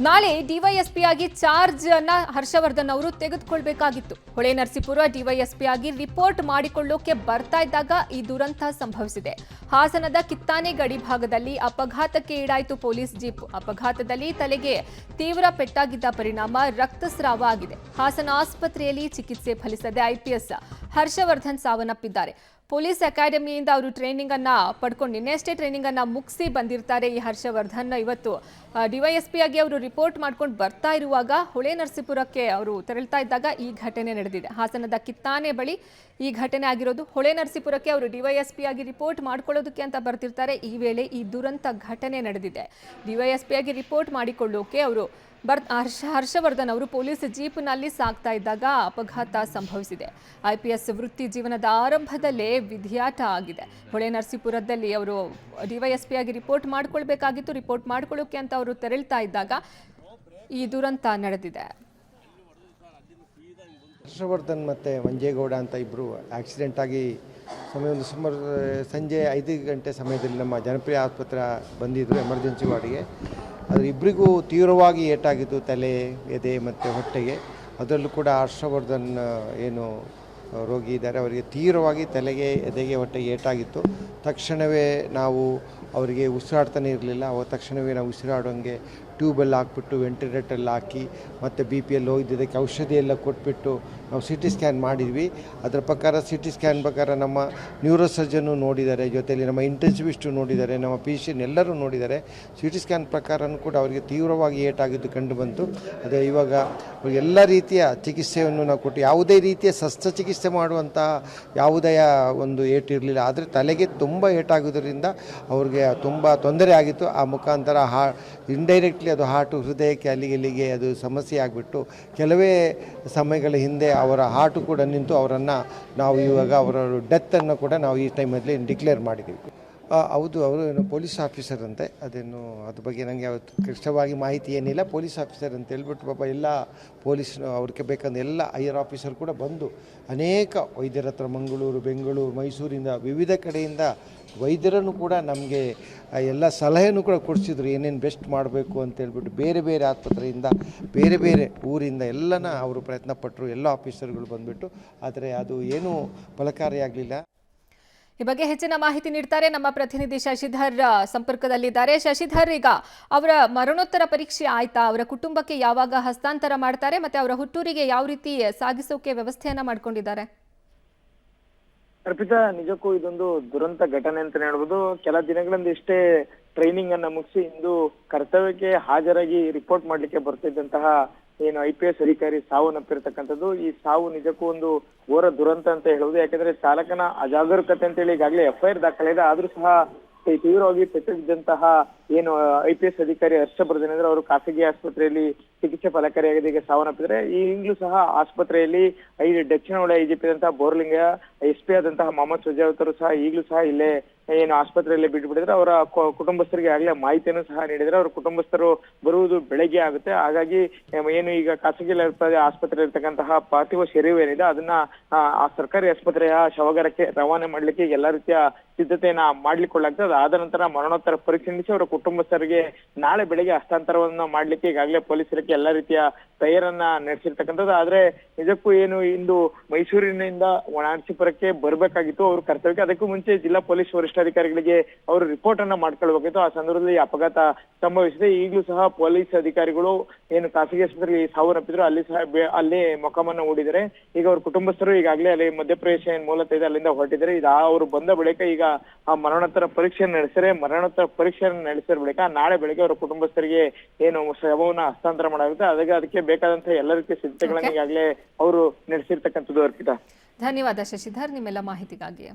ನಾಳೆ ಡಿವೈಎಸ್ಪಿ ಆಗಿ ಚಾರ್ಜ್ ಅನ್ನ ಹರ್ಷವರ್ಧನ್ ಅವರು ತೆಗೆದುಕೊಳ್ಳಬೇಕಾಗಿತ್ತು. ಹೊಳೆನರಸೀಪುರ ಡಿವೈಎಸ್ಪಿ ಆಗಿ ರಿಪೋರ್ಟ್ ಮಾಡಿಕೊಳ್ಳೋಕೆ ಬರ್ತಾ ಇದ್ದಾಗ ಈ ದುರಂತ ಸಂಭವಿಸಿದೆ. ಹಾಸನದ ಕಿತ್ತಾನೆ ಗಡಿ ಭಾಗದಲ್ಲಿ ಅಪಘಾತಕ್ಕೆ ಈಡಾಯಿತು ಪೊಲೀಸ್ ಜೀಪ್. ಅಪಘಾತದಲ್ಲಿ ತಲೆಗೆ ತೀವ್ರ ಪೆಟ್ಟಾಗಿದ್ದ ಪರಿಣಾಮ ರಕ್ತಸ್ರಾವ ಆಗಿದೆ. ಹಾಸನ ಆಸ್ಪತ್ರೆಯಲ್ಲಿ ಚಿಕಿತ್ಸೆ ಫಲಿಸದೆ ಐಪಿಎಸ್ ಹರ್ಷವರ್ಧನ್ ಸಾವನ್ನಪ್ಪಿದ್ದಾರೆ. ಪೊಲೀಸ್ ಅಕಾಡೆಮಿಯಿಂದ ಅವರು ಟ್ರೈನಿಂಗ್ ಅನ್ನ ಪಡ್ಕೊಂಡು ನಿನ್ನೆಷ್ಟೇ ಟ್ರೈನಿಂಗ್ ಅನ್ನ ಮುಗಿಸಿ ಬಂದಿರ್ತಾರೆ ಈ ಹರ್ಷವರ್ಧನ್. ಇವತ್ತು ಡಿವೈಎಸ್ಪಿ ಆಗಿ ಅವರು ರಿಪೋರ್ಟ್ ಮಾಡ್ಕೊಂಡು ಬರ್ತಾ ಇರುವಾಗ ಹೊಳೆನರಸೀಪುರಕ್ಕೆ ಅವರು ತೆರಳ್ತಾ ಇದ್ದಾಗ ಈ ಘಟನೆ ನಡೆದಿದೆ. ಹಾಸನದ ಕಿತ್ತಾನೆ ಬಳಿ ಈ ಘಟನೆ ಆಗಿರೋದು. ಹೊಳೆನರಸೀಪುರಕ್ಕೆ ಅವರು ಡಿವೈಎಸ್ಪಿ ಆಗಿ ರಿಪೋರ್ಟ್ ಮಾಡ್ಕೊಳ್ಳೋದಕ್ಕೆ ಅಂತ ಬರ್ತಿರ್ತಾರೆ. ಈ ವೇಳೆ ಈ ದುರಂತ ಘಟನೆ ನಡೆದಿದೆ. ಡಿವೈಎಸ್ಪಿ ಆಗಿ ರಿಪೋರ್ಟ್ ಮಾಡಿಕೊಳ್ಳೋಕೆ ಅವರು ಹರ್ಷವರ್ಧನ್ ಅವರು ಪೊಲೀಸ್ ಜೀಪ್ನಲ್ಲಿ ಸಾಗ್ತಾ ಇದ್ದಾಗ ಅಪಘಾತ ಸಂಭವಿಸಿದೆ. ಐಪಿಎಸ್ ವೃತ್ತಿ ಜೀವನದ ಆರಂಭದಲ್ಲೇ ವಿಧಿಯಾಟ ಆಗಿದೆ. ಹೊಳೆನರಸೀಪುರದಲ್ಲಿ ಅವರು ಡಿವೈಎಸ್ಪಿ ಆಗಿ ರಿಪೋರ್ಟ್ ಮಾಡ್ಕೊಳ್ಬೇಕಾಗಿತ್ತು. ರಿಪೋರ್ಟ್ ಮಾಡ್ಕೊಳ್ಳೋಕೆ ಅಂತ ಅವರು ತೆರಳ್ತಾ ಇದ್ದಾಗ ಈ ದುರಂತ ನಡೆದಿದೆ. ಹರ್ಷವರ್ಧನ್ ಮತ್ತು ಮಂಜೇಗೌಡ ಅಂತ ಇಬ್ಬರು ಆಕ್ಸಿಡೆಂಟ್ ಆಗಿ ಸುಮಾರು ಸಂಜೆ 5 ಗಂಟೆ ಸಮಯದಲ್ಲಿ ನಮ್ಮ ಜನಪ್ರಿಯ ಆಸ್ಪತ್ರೆ ಬಂದಿದ್ದರು ಎಮರ್ಜೆನ್ಸಿ ವಾರ್ಡ್ಗೆ. ಅದು ಇಬ್ಬರಿಗೂ ತೀವ್ರವಾಗಿ ಏಟಾಗಿತ್ತು, ತಲೆ, ಎದೆ ಮತ್ತು ಹೊಟ್ಟೆಗೆ. ಅದರಲ್ಲೂ ಕೂಡ ಹರ್ಷವರ್ಧನ್ ಏನು ರೋಗಿ ಇದ್ದಾರೆ, ಅವರಿಗೆ ತೀವ್ರವಾಗಿ ತಲೆಗೆ, ಎದೆಗೆ, ಹೊಟ್ಟೆಗೆ ಏಟಾಗಿತ್ತು. ತಕ್ಷಣವೇ ನಾವು ಅವರಿಗೆ ಉಸಿರಾಡ್ತಾನೆ ಇರಲಿಲ್ಲ. ತಕ್ಷಣವೇ ನಾವು ಉಸಿರಾಡೋಂಗೆ ಟ್ಯೂಬೆಲ್ಲ ಹಾಕ್ಬಿಟ್ಟು ವೆಂಟಿಲೇಟರ್ಲ್ಲಿ ಹಾಕಿ ಮತ್ತು BPL ಹೋಗಿದ್ದಕ್ಕೆ ಔಷಧಿ ಎಲ್ಲ ಕೊಟ್ಬಿಟ್ಟು ನಾವು CT ಸ್ಕ್ಯಾನ್ ಮಾಡಿದ್ವಿ. ಅದರ ಪ್ರಕಾರ CT ಸ್ಕ್ಯಾನ್ ಪ್ರಕಾರ ನಮ್ಮ ನ್ಯೂರೋಸರ್ಜನ್ನು ನೋಡಿದ್ದಾರೆ, ಜೊತೆಯಲ್ಲಿ ನಮ್ಮ ಇಂಟೆನ್ಸಿವಿಸ್ಟು ನೋಡಿದ್ದಾರೆ, ನಮ್ಮ ಫಿಸಿಷಿಯನ್ ಎಲ್ಲರೂ ನೋಡಿದ್ದಾರೆ. CT ಸ್ಕ್ಯಾನ್ ಪ್ರಕಾರನೂ ಕೂಡ ಅವರಿಗೆ ತೀವ್ರವಾಗಿ ಏಟಾಗಿದ್ದು ಕಂಡು ಬಂತು. ಅದೇ ಇವಾಗ ಎಲ್ಲ ರೀತಿಯ ಚಿಕಿತ್ಸೆಯನ್ನು ನಾವು ಕೊಟ್ಟು ಯಾವುದೇ ರೀತಿಯ ಶಸ್ತ್ರಚಿಕಿತ್ಸೆ ಮಾಡುವಂಥ ಯಾವುದೇ ಒಂದು ಏಟು ಇರಲಿಲ್ಲ. ಆದರೆ ತಲೆಗೆ ತುಂಬ ಏಟಾಗೋದ್ರಿಂದ ಅವ್ರಿಗೆ ತುಂಬ ತೊಂದರೆ ಆಗಿತ್ತು. ಆ ಮುಖಾಂತರ ಇಂಡೈರೆಕ್ಟ್ಲಿ ಅದು ಹಾರ್ಟು, ಹೃದಯಕ್ಕೆ ಅಲ್ಲಿಗೆ ಅದು ಸಮಸ್ಯೆ ಆಗಿಬಿಟ್ಟು ಕೆಲವೇ ಸಮಯಗಳ ಹಿಂದೆ ಅವರ ಹಾರ್ಟು ಕೂಡ ನಿಂತು ನಾವು ಇವಾಗ ಅವರ ಡೆತ್ತನ್ನು ಕೂಡ ನಾವು ಈ ಟೈಮಲ್ಲಿ ಡಿಕ್ಲೇರ್ ಮಾಡಿದ್ದೀವಿ. ಹೌದು, ಅವರು ಏನು ಪೊಲೀಸ್ ಆಫೀಸರ್ ಅಂತೆ. ಅದ್ರ ಬಗ್ಗೆ ನನಗೆ ಯಾವತ್ತು ಕಷ್ಟವಾಗಿ ಮಾಹಿತಿ ಏನಿಲ್ಲ. ಪೊಲೀಸ್ ಆಫೀಸರ್ ಅಂತ ಹೇಳ್ಬಿಟ್ಟು ಪಾಪ ಎಲ್ಲ ಪೊಲೀಸ್ ಅವ್ರಿಗೆ ಬೇಕಂದ್ರೆ ಎಲ್ಲ ಹೈಯರ್ ಆಫೀಸರ್ ಕೂಡ ಬಂದು ಅನೇಕ ವೈದ್ಯರ ಹತ್ರ ಮಂಗಳೂರು, ಬೆಂಗಳೂರು, ಮೈಸೂರಿಂದ ವಿವಿಧ ಕಡೆಯಿಂದ ವೈದ್ಯರನ್ನು ಕೂಡ ನಮಗೆ ಎಲ್ಲ ಸಲಹೆನೂ ಕೂಡ ಕೊಡಿಸಿದ್ರು, ಏನೇನು ಬೆಸ್ಟ್ ಮಾಡಬೇಕು ಅಂತೇಳ್ಬಿಟ್ಟು. ಬೇರೆ ಬೇರೆ ಆಸ್ಪತ್ರೆಯಿಂದ, ಬೇರೆ ಬೇರೆ ಊರಿಂದ ಎಲ್ಲನ ಅವರು ಪ್ರಯತ್ನಪಟ್ಟರು, ಎಲ್ಲ ಆಫೀಸರ್ಗಳು ಬಂದುಬಿಟ್ಟು. ಆದರೆ ಅದು ಏನೂ ಫಲಕಾರಿಯಾಗಲಿಲ್ಲ. ಈ ಬಗ್ಗೆ ಹೆಚ್ಚಿನ ಮಾಹಿತಿ ನೀಡ್ತಾರೆ ನಮ್ಮ ಪ್ರತಿನಿಧಿ ಶಶಿಧರ್ ಸಂಪರ್ಕದಲ್ಲಿದ್ದಾರೆ. ಶಶಿಧರ್, ಈಗ ಅವರ ಮರಣೋತ್ತರ ಪರೀಕ್ಷೆ ಆಯ್ತಾ? ಅವರ ಕುಟುಂಬಕ್ಕೆ ಯಾವಾಗ ಹಸ್ತಾಂತರ ಮಾಡ್ತಾರೆ ಮತ್ತೆ ಅವರ ಹುಟ್ಟೂರಿಗೆ ಯಾವ ರೀತಿ ಸಾಗಿಸೋಕೆ ವ್ಯವಸ್ಥೆಯನ್ನ ಮಾಡ್ಕೊಂಡಿದ್ದಾರೆ? ಅರ್ಪಿತಾ, ನಿಜಕ್ಕೂ ಇದೊಂದು ದುರಂತ ಘಟನೆ ಅಂತ ಹೇಳ್ಬೋದು. ಕೆಲ ದಿನಗಳಿಂದ ಇಷ್ಟೇ ಟ್ರೈನಿಂಗ್ ಅನ್ನ ಮುಗಿಸಿ ಇಂದು ಕರ್ತವ್ಯಕ್ಕೆ ಹಾಜರಾಗಿ ರಿಪೋರ್ಟ್ ಮಾಡ್ಲಿಕ್ಕೆ ಬರ್ತಿದ್ದಂತಹ ಏನು IPS ಅಧಿಕಾರಿ ಸಾವನ್ನಪ್ಪಿರ್ತಕ್ಕಂಥದ್ದು. ಈ ಸಾವು ನಿಜಕ್ಕೂ ಒಂದು ಘೋರ ದುರಂತ ಅಂತ ಹೇಳುವುದು. ಯಾಕಂದ್ರೆ ಚಾಲಕನ ಅಜಾಗರೂಕತೆ ಅಂತೇಳಿ ಈಗಾಗಲೇ FIR ದಾಖಲಾಗಿದೆ. ಆದ್ರೂ ಸಹ ತೀವ್ರವಾಗಿ ಪೆಟ್ಟಿದ್ದಂತಹ ಏನು IPS ಅಧಿಕಾರಿ ಹರ್ಷವರ್ಧನ್ ಅಂದ್ರೆ ಅವರು ಖಾಸಗಿ ಆಸ್ಪತ್ರೆಯಲ್ಲಿ ಚಿಕಿತ್ಸೆ ಫಲಕಾರಿಯಾಗಿದೆ, ಈಗ ಸಾವನ್ನಪ್ಪಿದ್ದಾರೆ. ಈಗಲೂ ಸಹ ಆಸ್ಪತ್ರೆಯಲ್ಲಿ ದಕ್ಷಿಣ ವಲಯ IGP ಆದಂತಹ ಬೋರ್ಲಿಂಗ, SP ಆದಂತಹ ಮೊಹಮ್ಮದ್ ಸುಜಾವತರು ಸಹ ಈಗಲೂ ಸಹ ಇಲ್ಲೇ ಏನು ಆಸ್ಪತ್ರೆಯಲ್ಲಿ ಬಿಟ್ಟುಬಿಟ್ಟಿದ್ರೆ. ಅವರ ಕುಟುಂಬಸ್ಥರಿಗೆ ಆಗಲೇ ಮಾಹಿತಿಯನ್ನು ಸಹ ನೀಡಿದ್ರೆ. ಅವರ ಕುಟುಂಬಸ್ಥರು ಬರುವುದು ಬೆಳಗ್ಗೆ ಆಗುತ್ತೆ. ಹಾಗಾಗಿ ಏನು ಈಗ ಖಾಸಗಿ ಆಸ್ಪತ್ರೆ ಇರ್ತಕ್ಕಂತಹ ಪಾರ್ಥಿವ ಶರೀರ ಏನಿದೆ ಅದನ್ನ ಆ ಸರ್ಕಾರಿ ಆಸ್ಪತ್ರೆಯ ಶವಗಾರಕ್ಕೆ ರವಾನೆ ಮಾಡ್ಲಿಕ್ಕೆ ಎಲ್ಲಾ ರೀತಿಯ ಸಿದ್ಧತೆಯನ್ನ ಮಾಡ್ಲಿಕ್ಕೊಳ್ಳಾಗ್ತದೆ. ಅದಾದ ನಂತರ ಮರಣೋತ್ತರ ಪರೀಕ್ಷೆ ನಡೆಸಿ ಅವರ ಕುಟುಂಬಸ್ಥರಿಗೆ ನಾಳೆ ಬೆಳಗ್ಗೆ ಹಸ್ತಾಂತರವನ್ನ ಮಾಡ್ಲಿಕ್ಕೆ ಈಗಾಗಲೇ ಪೊಲೀಸರಿಗೆ ಎಲ್ಲಾ ರೀತಿಯ ತಯಾರನ್ನ ನಡೆಸಿರ್ತಕ್ಕಂಥದ್ದು. ಆದ್ರೆ ನಿಜಕ್ಕೂ ಏನು ಇಂದು ಮೈಸೂರಿನಿಂದ ಹೊಳೆನರಸೀಪುರಕ್ಕೆ ಬರ್ಬೇಕಾಗಿತ್ತು ಅವರು ಕರ್ತವ್ಯಕ್ಕೆ. ಅದಕ್ಕೂ ಮುಂಚೆ ಜಿಲ್ಲಾ ಪೊಲೀಸ್ ವರಿಷ್ಠಾಧಿಕಾರಿಗಳಿಗೆ ಅವರು ರಿಪೋರ್ಟ್ ಅನ್ನ ಮಾಡ್ಕೊಳ್ಬೇಕಿತ್ತು. ಆ ಸಂದರ್ಭದಲ್ಲಿ ಅಪಘಾತ ಸಂಭವಿಸಿದೆ. ಈಗಲೂ ಸಹ ಪೊಲೀಸ್ ಅಧಿಕಾರಿಗಳು ಏನು ಖಾಸಗಿ ಆಸ್ಪತ್ರೆಗೆ ಸಾವನ್ನಪ್ಪಿದ್ರು ಅಲ್ಲಿ ಸಹ ಅಲ್ಲೇ ಮೊಕಮನ್ನ ಹೂಡಿದ್ದಾರೆ. ಈಗ ಅವ್ರ ಕುಟುಂಬಸ್ಥರು ಈಗಾಗಲೇ ಅಲ್ಲಿ ಮಧ್ಯಪ್ರದೇಶ ಏನ್ ಮೂಲತ ಇದೆ ಅಲ್ಲಿಂದ ಹೊರಟಿದ್ದಾರೆ. ಅವರು ಬಂದ ಬಳಿಕ ಈಗ ಆ ಮರಣೋತ್ತರ ಪರೀಕ್ಷೆ ನಡೆಸಿದ್ರೆ, ಮರಣೋತ್ತರ ಪರೀಕ್ಷೆ ನಡೆಸಿದ ಬಳಿಕ ನಾಳೆ ಬೆಳಗ್ಗೆ ಅವರ ಕುಟುಂಬಸ್ಥರಿಗೆ ಏನು ಶವವನ್ನ ಹಸ್ತಾಂತರ ಮಾಡಾಗುತ್ತೆ. ಅದಕ್ಕೆ ಬೇಕಾದಂತಹ ಎಲ್ಲ ರೀತಿಯ ಸಿದ್ಧತೆಗಳನ್ನ ಈಗಾಗಲೇ ಅವರು ನಡೆಸಿರ್ತಕ್ಕಂಥದ್ದು. ಅರ್ಪಿತಾ, ಧನ್ಯವಾದ ಶಶಿಧರ್ ನಿಮ್ಮೆಲ್ಲ ಮಾಹಿತಿಗಾಗಿ.